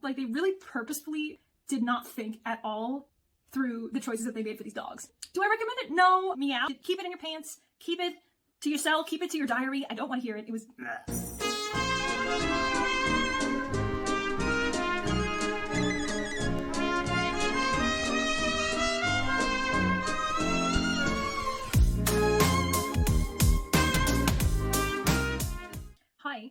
like they really purposefully did not think at all through the choices that they made for these dogs. Do I recommend it? No. Meow. Keep it in your pants. Keep it to yourself. Keep it to your diary. I don't want to hear it. It was... Hi.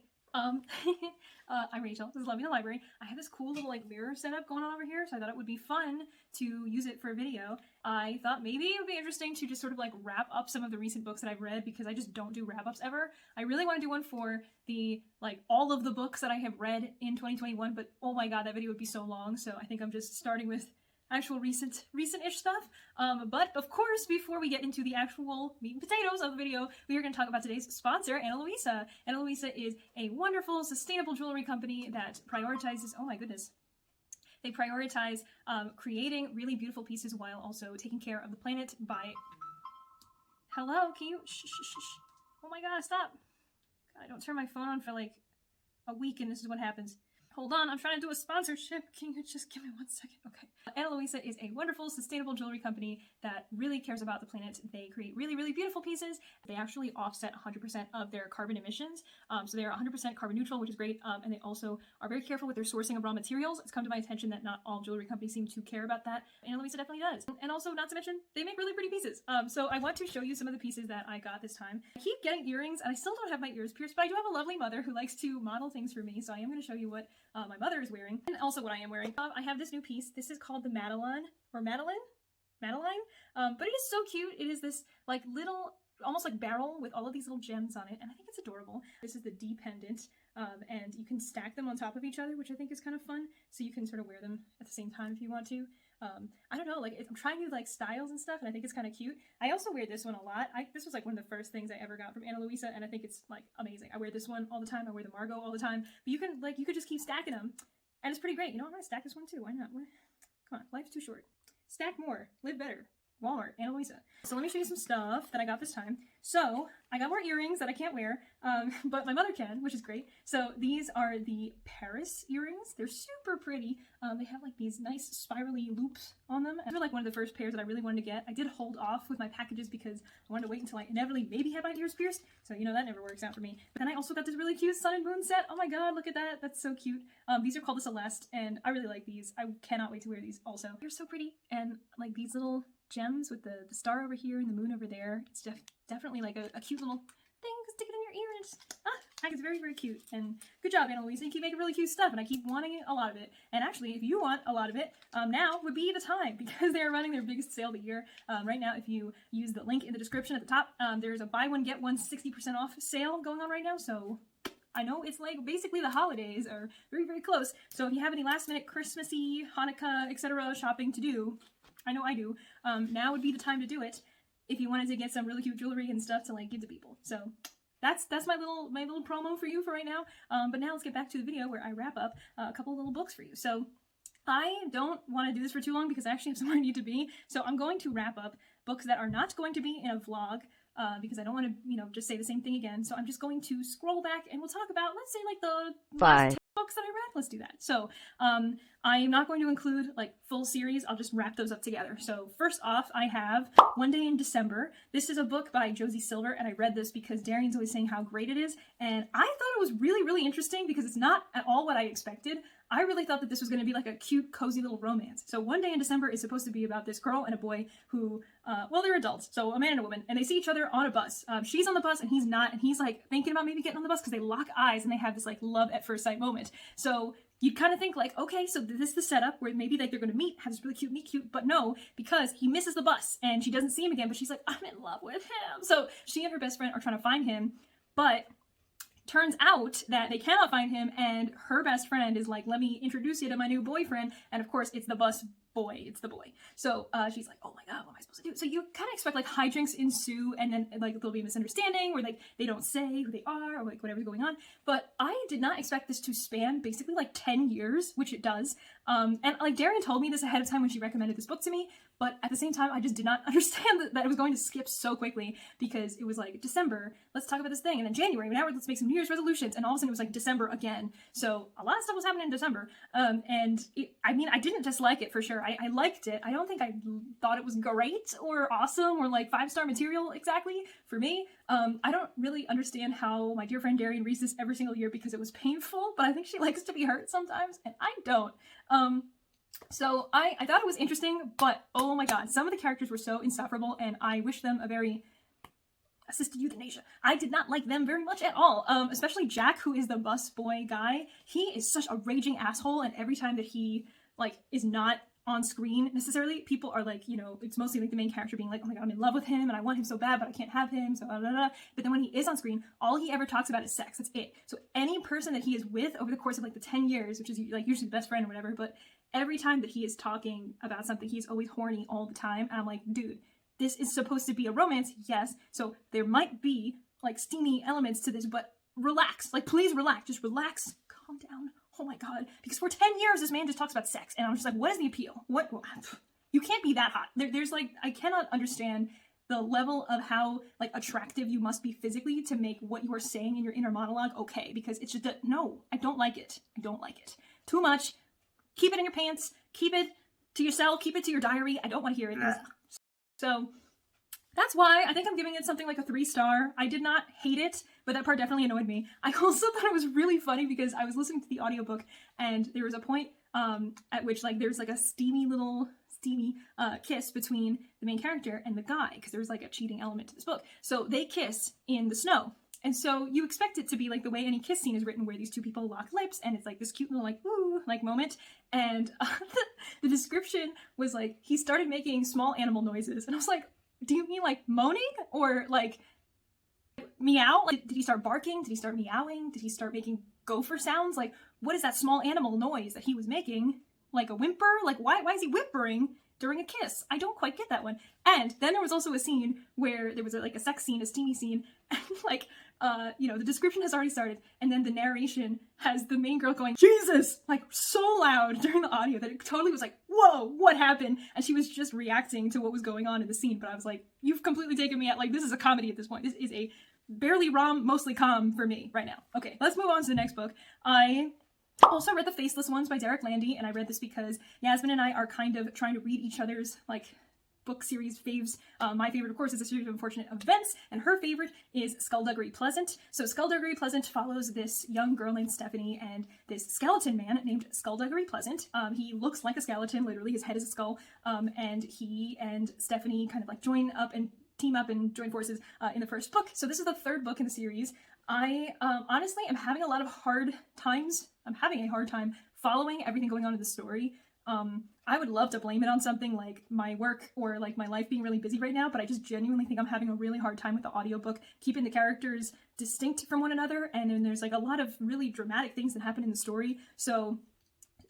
I'm Rachel. This is Loving the Library. I have this cool little like mirror setup going on over here, so I thought it would be fun to use it for a video. I thought maybe it would be interesting to just sort of like wrap up some of the recent books that I've read, because I just don't do wrap-ups ever. I really want to do one for the like all of the books that I have read in 2021, but oh my god, that video would be so long, so I think I'm just starting with actual recent-ish stuff. But of course, before we get into the actual meat and potatoes of the video, we are going to talk about today's sponsor, Ana Luisa. Ana Luisa is a wonderful, sustainable jewelry company that prioritizes, oh my goodness, they prioritize creating really beautiful pieces while also taking care of the planet by... Hello, can you... Shh, shh, shh, shh. Oh my god, stop. God, I don't turn my phone on for like a week and this is what happens. Hold on, I'm trying to do a sponsorship. Can you just give me 1 second? Okay. Ana Luisa is a wonderful, sustainable jewelry company that really cares about the planet. They create really, really beautiful pieces. They actually offset 100% of their carbon emissions. So they are 100% carbon neutral, which is great. And they also are very careful with their sourcing of raw materials. It's come to my attention that not all jewelry companies seem to care about that. Ana Luisa definitely does. And also, not to mention, they make really pretty pieces. So I want to show you some of the pieces that I got this time. I keep getting earrings, and I still don't have my ears pierced, but I do have a lovely mother who likes to model things for me. So I am going to show you what my mother is wearing, and also what I am wearing. I have this new piece. This is called the Madeline, but it is so cute. It is this like little, almost like barrel with all of these little gems on it, and I think it's adorable. This is the D pendant, and you can stack them on top of each other, which I think is kind of fun, so you can sort of wear them at the same time if you want to. I don't know, like I'm trying new like styles and stuff, and I think it's kind of cute. I also wear this one a lot. This was like one of the first things I ever got from Ana Luisa, and I think it's like amazing. I wear this one all the time. I wear the Margot all the time. But you could just keep stacking them, and it's pretty great. You know, I'm gonna stack this one too. Why not? Come on, life's too short. Stack more, live better. Walmart, Ana Luisa. So let me show you some stuff that I got this time. So I got more earrings that I can't wear, but my mother can, which is great. So these are the Paris earrings. They're super pretty. They have like these nice spirally loops on them. These were like one of the first pairs that I really wanted to get. I did hold off with my packages because I wanted to wait until I inevitably maybe had my ears pierced. So you know that never works out for me. But then I also got this really cute sun and moon set. Oh my god, look at that. That's so cute. These are called the Celeste, and I really like these. I cannot wait to wear these also. They're so pretty, and like these little gems with the star over here and the moon over there. It's definitely like a cute little thing. Stick it in your ear and just, I think it's very, very cute. And good job, Ana Luisa. You keep making really cute stuff, and I keep wanting a lot of it. And actually, if you want a lot of it, now would be the time, because they're running their biggest sale of the year. Right now, if you use the link in the description at the top, there's a buy one, get one 60% off sale going on right now. So I know it's like basically the holidays are very, very close. So if you have any last minute Christmassy, Hanukkah, etc. shopping to do, I know I do, now would be the time to do it if you wanted to get some really cute jewelry and stuff to like give to people. So that's my little promo for you for right now. But now let's get back to the video where I wrap up a couple little books for you. So I don't want to do this for too long because I actually have somewhere I need to be. So I'm going to wrap up books that are not going to be in a vlog, because I don't want to, just say the same thing again. So I'm just going to scroll back and we'll talk about, let's say, like the last 10 books that I read. Let's do that. So I am not going to include like full series. I'll just wrap those up together. So first off, I have One Day in December. This is a book by Josie Silver, and I read this because Darian's always saying how great it is, and I thought it was really, really interesting because it's not at all what I expected. I really thought that this was going to be like a cute, cozy little romance. So One Day in December is supposed to be about this girl and a boy who, well, they're adults, so a man and a woman, and they see each other on a bus. She's on the bus and he's not, and he's like thinking about maybe getting on the bus because they lock eyes and they have this like love at first sight moment. So you'd kind of think like, okay, so this is the setup where maybe like they're going to meet, have this really cute meet cute, but no, because he misses the bus and she doesn't see him again, but she's like, I'm in love with him. So she and her best friend are trying to find him, but turns out that they cannot find him, and her best friend is like, let me introduce you to my new boyfriend, and of course it's the bus boy. It's the boy. So she's like, oh my god, what am I supposed to do? So you kind of expect like hijinks ensue, and then like there'll be a misunderstanding where like they don't say who they are or like whatever's going on. But I did not expect this to span basically like 10 years, which it does. And like Darian told me this ahead of time when she recommended this book to me, but at the same time I just did not understand that it was going to skip so quickly, because it was like December, let's talk about this thing, and then January, now let's make some New Year's resolutions, and all of a sudden it was like December again. So a lot of stuff was happening in December. And I mean, I didn't dislike it for sure. I liked it. I don't think I thought it was great or awesome or like 5-star material exactly for me. I don't really understand how my dear friend Darian reads this every single year because it was painful, but I think she likes to be hurt sometimes, and I don't. So I thought it was interesting, but oh my god, some of the characters were so insufferable, and I wish them a very assisted euthanasia. I did not like them very much at all, especially Jack, who is the bus boy guy. He is such a raging asshole, and every time that he like is not on screen necessarily, people are like, you know, it's mostly like the main character being like, oh my god, I'm in love with him and I want him so bad, but I can't have him, so blah, blah, blah. But then when he is on screen, all he ever talks about is sex. That's it. So any person that he is with over the course of like the 10 years, which is like usually the best friend or whatever, but every time that he is talking about something, he's always horny all the time. And I'm like, dude, this is supposed to be a romance, yes, so there might be like steamy elements to this, but relax, like please relax, just relax, calm down. Oh my god, because for 10 years this man just talks about sex, and I'm just like, what is the appeal? What? You can't be that hot. There's like, I cannot understand the level of how like attractive you must be physically to make what you are saying in your inner monologue okay, because it's just no, I don't like it. I don't like it. Too much. Keep it in your pants. Keep it to yourself. Keep it to your diary. I don't want to hear it. So that's why I think I'm giving it something like a 3-star. I did not hate it, but that part definitely annoyed me. I also thought it was really funny because I was listening to the audiobook, and there was a point at which like there's like a steamy kiss between the main character and the guy, because there's like a cheating element to this book. So they kiss in the snow. And so you expect it to be like the way any kiss scene is written, where these two people lock lips, and it's like this cute little like ooh like moment. And the description was like, he started making small animal noises, and I was like, do you mean like moaning or like meow? Like, did he start barking? Did he start meowing? Did he start making gopher sounds? Like, what is that small animal noise that he was making? Like a whimper? Like, why is he whimpering during a kiss? I don't quite get that one. And then there was also a scene where there was like a sex scene, a steamy scene, and like, you know, the description has already started, and then the narration has the main girl going, Jesus, like so loud during the audio that it totally was like, whoa, what happened? And she was just reacting to what was going on in the scene. But I was like, you've completely taken me out. Like, this is a comedy at this point. This is a barely rom, mostly com for me right now. Okay, let's move on to the next book. I also read The Faceless Ones by Derek Landy, and I read this because Yasmin and I are kind of trying to read each other's like book series faves. My favorite, of course, is A Series of Unfortunate Events, and her favorite is Skullduggery Pleasant. So Skullduggery Pleasant follows this young girl named Stephanie and this skeleton man named Skullduggery Pleasant. He looks like a skeleton, literally, his head is a skull, and he and Stephanie kind of like team up and join forces in the first book. So this is the third book in the series. I honestly am having a lot of hard times. I'm having a hard time following everything going on in the story. I would love to blame it on something like my work or like my life being really busy right now, but I just genuinely think I'm having a really hard time with the audiobook, keeping the characters distinct from one another, and then there's like a lot of really dramatic things that happen in the story. So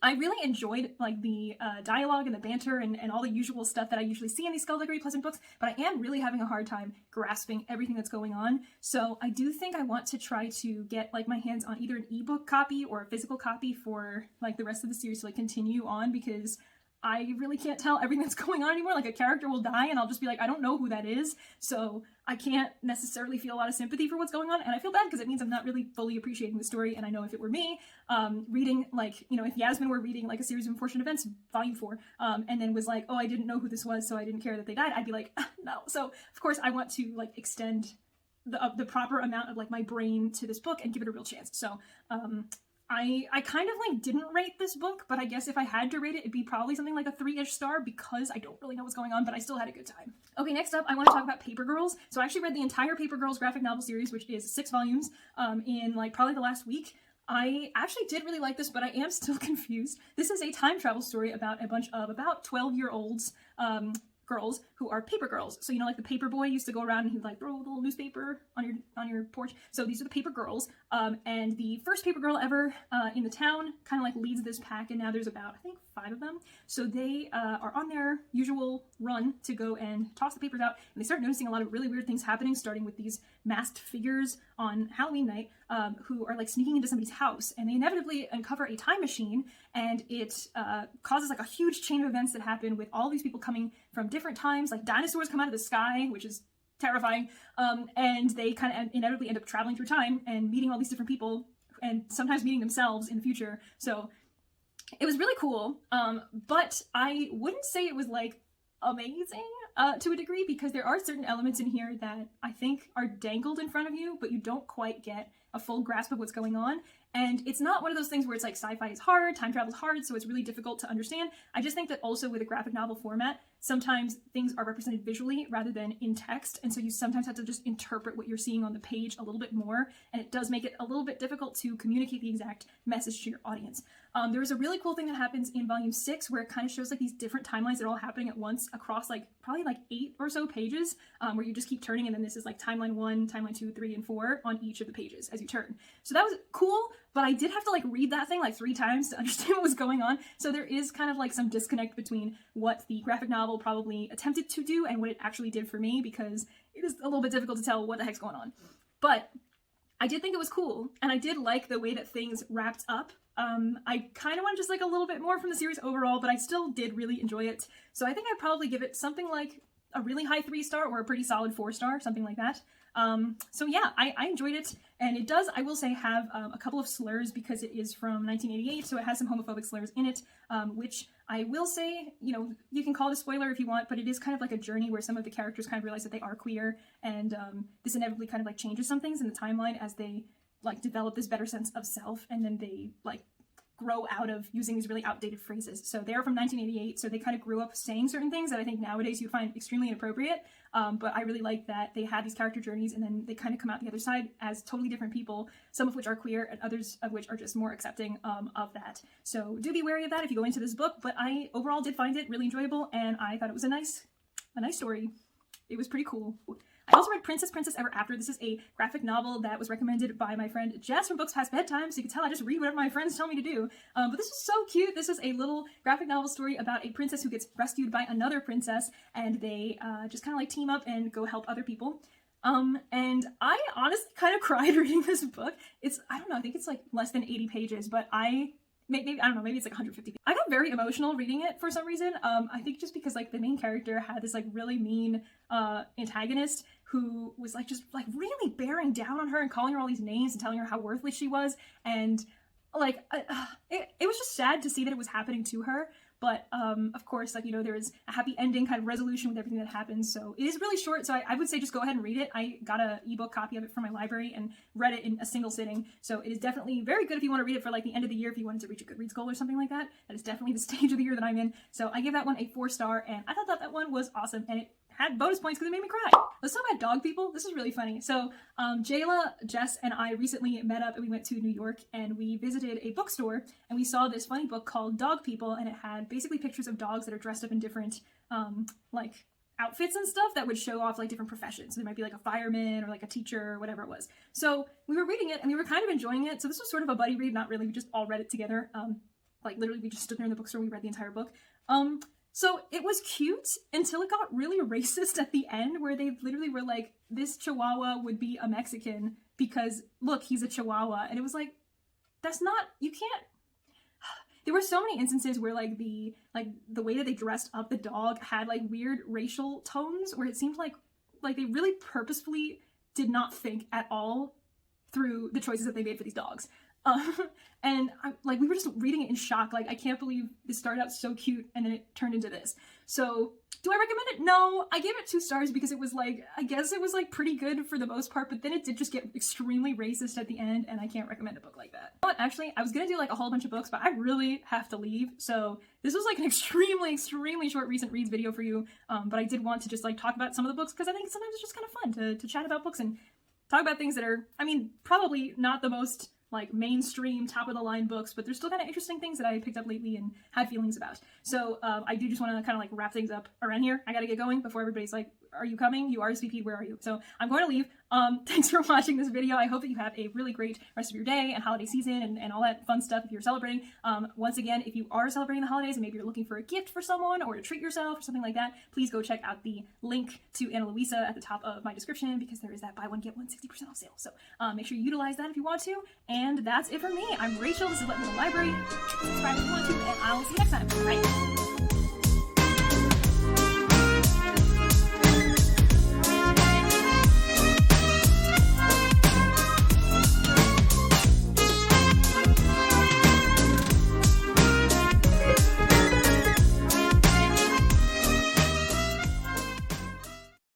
I really enjoyed like the dialogue and the banter and all the usual stuff that I usually see in these Skullduggery Pleasant books, but I am really having a hard time grasping everything that's going on. So I do think I want to try to get like my hands on either an ebook copy or a physical copy for like the rest of the series to like continue on, because I really can't tell everything that's going on anymore. Like a character will die and I'll just be like, I don't know who that is. So I can't necessarily feel a lot of sympathy for what's going on. And I feel bad because it means I'm not really fully appreciating the story. And I know if it were me, reading like, you know, if Yasmin were reading like A Series of Unfortunate Events, volume 4, and then was like, oh, I didn't know who this was, so I didn't care that they died, I'd be like, no. So of course I want to like extend the proper amount of like my brain to this book and give it a real chance. So, I kind of like didn't rate this book, but I guess if I had to rate it, it'd be probably something like a 3-ish star because I don't really know what's going on, but I still had a good time. Okay, next up, I want to talk about Paper Girls. So I actually read the entire Paper Girls graphic novel series, which is 6 volumes, in like probably the last week. I actually did really like this, but I am still confused. This is a time travel story about a bunch of about 12-year-olds, girls who are paper girls. So, you know, like the paper boy used to go around and he'd like throw a little newspaper on your porch. So these are the paper girls. And the first paper girl ever in the town kind of like leads this pack, and now there's about, I think, 5 of them. So they are on their usual run to go and toss the papers out, and they start noticing a lot of really weird things happening, starting with these masked figures on Halloween night who are like sneaking into somebody's house, and they inevitably uncover a time machine, and it causes like a huge chain of events that happen with all these people coming from different times. Like dinosaurs come out of the sky, which is terrifying, and they kind of inevitably end up traveling through time and meeting all these different people, and sometimes meeting themselves in the future. So it was really cool, but I wouldn't say it was like amazing to a degree, because there are certain elements in here that I think are dangled in front of you, but you don't quite get a full grasp of what's going on. And it's not one of those things where it's like sci-fi is hard, time travel is hard, so it's really difficult to understand. I just think that also with a graphic novel format, sometimes things are represented visually rather than in text, and so you sometimes have to just interpret what you're seeing on the page a little bit more, and it does make it a little bit difficult to communicate the exact message to your audience. There is a really cool thing that happens in volume 6 where it kind of shows like these different timelines that are all happening at once across like probably like 8 or so pages, where you just keep turning, and then this is like timeline 1, timeline 2, 3, and 4 on each of the pages as you turn. So that was cool, but I did have to like read that thing like 3 times to understand what was going on. So there is kind of like some disconnect between what the graphic novel probably attempted to do and what it actually did for me, because it is a little bit difficult to tell what the heck's going on. But I did think it was cool, and I did like the way that things wrapped up. I kind of want just like a little bit more from the series overall, but I still did really enjoy it. So I think I'd probably give it something like a really high 3-star or a pretty solid 4-star, something like that. So yeah, I enjoyed it, and it does, I will say, have a couple of slurs because it is from 1988, so it has some homophobic slurs in it, which I will say, you know, you can call it a spoiler if you want, but it is kind of like a journey where some of the characters kind of realize that they are queer, and this inevitably kind of like changes some things in the timeline as they like develop this better sense of self, and then they like grow out of using these really outdated phrases. So they're from 1988, so they kind of grew up saying certain things that I think nowadays you find extremely inappropriate, but I really like that they had these character journeys, and then they kind of come out the other side as totally different people, some of which are queer and others of which are just more accepting of that. So do be wary of that if you go into this book, but I overall did find it really enjoyable, and I thought it was a nice story. It was pretty cool. I also read Princess Ever After. This is a graphic novel that was recommended by my friend Jess from Books Past Bedtime, so you can tell I just read whatever my friends tell me to do. But this was so cute. This is a little graphic novel story about a princess who gets rescued by another princess, and they just kind of like team up and go help other people. And I honestly kind of cried reading this book. I don't know, I think it's like less than 80 pages, but maybe, I don't know, maybe it's like 150. I got very emotional reading it for some reason. I think just because like the main character had this like really mean antagonist who was like just like really bearing down on her and calling her all these names and telling her how worthless she was, and like it was just sad to see that it was happening to her. But of course, like, you know, there is a happy ending kind of resolution with everything that happens. So it is really short, so I would say just go ahead and read it. I got an ebook copy of it from my library and read it in a single sitting. So it is definitely very good if you want to read it for like the end of the year, if you wanted to reach a Goodreads goal or something like that. That is definitely the stage of the year that I'm in. So I give that one a 4-star, and I thought that one was awesome, and it had bonus points because it made me cry. Let's talk about dog people. This is really funny. So Jayla, Jess, and I recently met up, and we went to New York, and we visited a bookstore, and we saw this funny book called Dog People, and it had basically pictures of dogs that are dressed up in different like outfits and stuff that would show off like different professions. There might be like a fireman or like a teacher or whatever it was. So we were reading it, and we were kind of enjoying it. So this was sort of a buddy read, not really. We just all read it together. Like literally we just stood there in the bookstore, we read the entire book. So it was cute until it got really racist at the end, where they literally were like, this Chihuahua would be a Mexican because look, he's a Chihuahua. And it was like, that's not, you can't. There were so many instances where like the way that they dressed up the dog had like weird racial tones, where it seemed like they really purposefully did not think at all through the choices that they made for these dogs. And we were just reading it in shock. Like, I can't believe this started out so cute and then it turned into this. So do I recommend it? No, I gave it 2 stars because it was like, I guess it was like pretty good for the most part, but then it did just get extremely racist at the end, and I can't recommend a book like that. But actually, I was gonna do like a whole bunch of books, but I really have to leave. So this was like an extremely short recent reads video for you. But I did want to just like talk about some of the books because I think sometimes it's just kind of fun to chat about books and talk about things that are, I mean, probably not the most like mainstream top of the line books, but there's still kind of interesting things that I picked up lately and had feelings about. So I do just want to kind of like wrap things up around here. I gotta get going before everybody's like, are you coming? You RSVP'd, where are you? So I'm going to leave. Thanks for watching this video. I hope that you have a really great rest of your day and holiday season and all that fun stuff if you're celebrating. Once again, if you are celebrating the holidays and maybe you're looking for a gift for someone or to treat yourself or something like that, please go check out the link to Ana Luisa at the top of my description, because there is that buy one get one 60% off sale. So make sure you utilize that if you want to. And that's it for me. I'm Rachel. This is Let Me Know Library. Subscribe if you want to, and I'll see you next time. Bye.